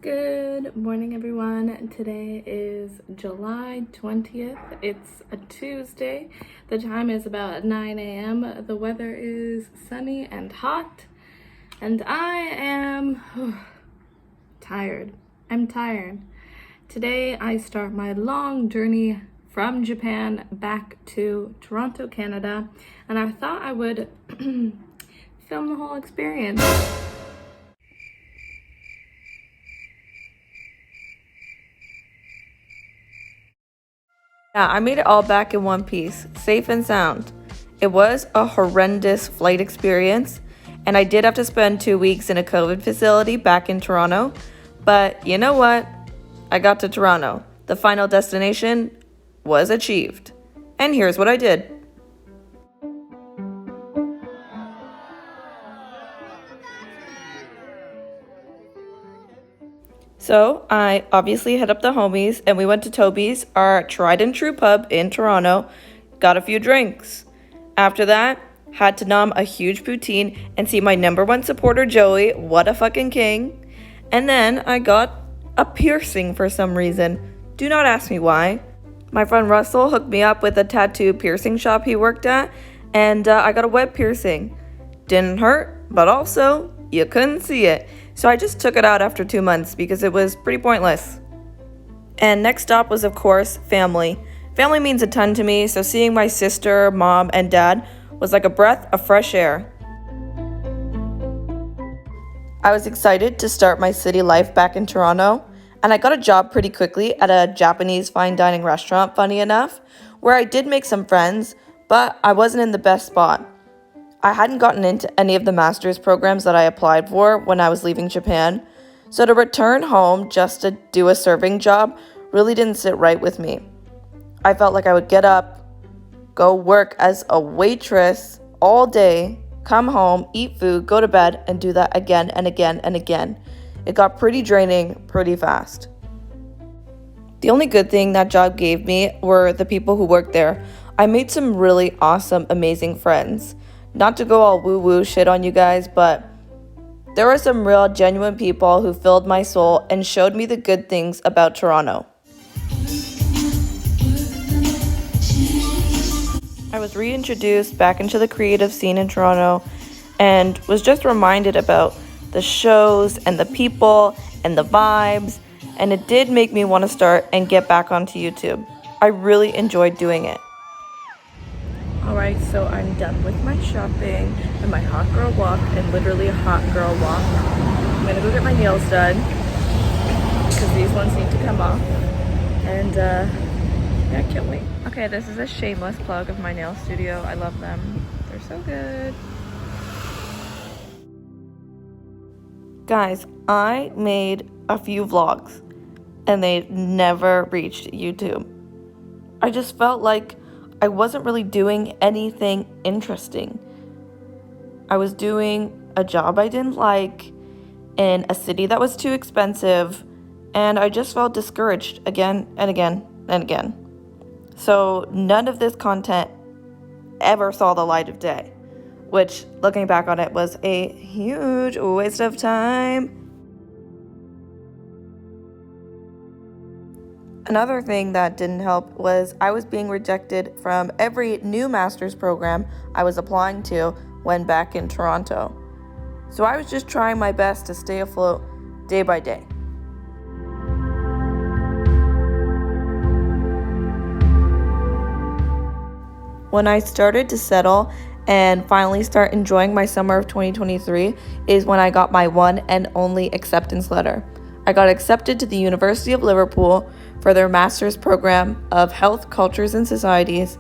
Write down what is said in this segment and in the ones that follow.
Good morning, everyone. Today is July 20th. It's a Tuesday. The time is about 9 a.m. The weather is sunny and hot, and I am tired. I'm tired. Today, I start my long journey from Japan back to Toronto, Canada, and I thought I would film the whole experience. Yeah, I made it all back in one piece, safe and sound. It was a horrendous flight experience, and I did have to spend 2 weeks in a COVID facility back in Toronto. But you know what? I got to Toronto. The final destination was achieved. And here's what I did. So I obviously hit up the homies and we went to Toby's, our tried and true pub in Toronto, got a few drinks. After that, had to nom a huge poutine and see my number one supporter Joey, what a fucking king. And then I got a piercing for some reason. Do not ask me why. My friend Russell hooked me up with a tattoo piercing shop he worked at, and I got a web piercing. Didn't hurt, but also, you couldn't see it. So I just took it out after 2 months because it was pretty pointless. And next stop was, of course, family. Family means a ton to me, so seeing my sister, mom, and dad was like a breath of fresh air. I was excited to start my city life back in Toronto, and I got a job pretty quickly at a Japanese fine dining restaurant, funny enough, where I did make some friends, but I wasn't in the best spot. I hadn't gotten into any of the master's programs that I applied for when I was leaving Japan, so to return home just to do a serving job really didn't sit right with me. I felt like I would get up, go work as a waitress all day, come home, eat food, go to bed, and do that again and again and again. It got pretty draining pretty fast. The only good thing that job gave me were the people who worked there. I made some really awesome, amazing friends. Not to go all woo-woo shit on you guys, but there were some real genuine people who filled my soul and showed me the good things about Toronto. I was reintroduced back into the creative scene in Toronto and was just reminded about the shows and the people and the vibes, and it did make me want to start and get back onto YouTube. I really enjoyed doing it. Alright, so I'm done with my shopping and my hot girl walk, and literally a hot girl walk. I'm gonna go get my nails done because these ones need to come off, and yeah, I can't wait. Okay, this is a shameless plug of my nail studio. I love them. They're so good. Guys, I made a few vlogs and they never reached YouTube. I just felt like I wasn't really doing anything interesting. I was doing a job I didn't like in a city that was too expensive, and I just felt discouraged again and again and again. So none of this content ever saw the light of day, which, looking back on it, was a huge waste of time. Another thing that didn't help was I was being rejected from every new master's program I was applying to when back in Toronto. So I was just trying my best to stay afloat day by day. When I started to settle and finally start enjoying my summer of 2023 is when I got my one and only acceptance letter. I got accepted to the University of Liverpool for their master's program of Health, Cultures, and Societies,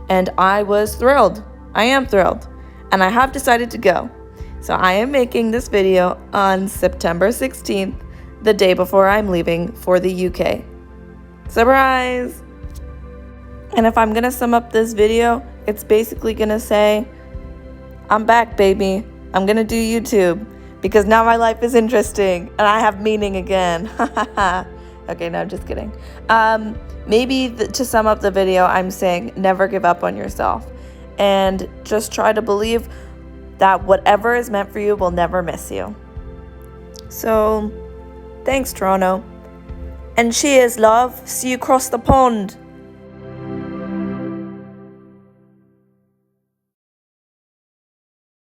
and I was thrilled. I am thrilled, and I have decided to go. So I am making this video on September 16th, the day before I'm leaving for the UK. Surprise! And if I'm gonna sum up this video, it's basically gonna say, I'm back, baby. I'm gonna do YouTube because now my life is interesting and I have meaning again. Okay, no, just kidding. Maybe to sum up the video, I'm saying never give up on yourself and just try to believe that whatever is meant for you will never miss you. So Thanks, Toronto. And cheers, love. See you across the pond.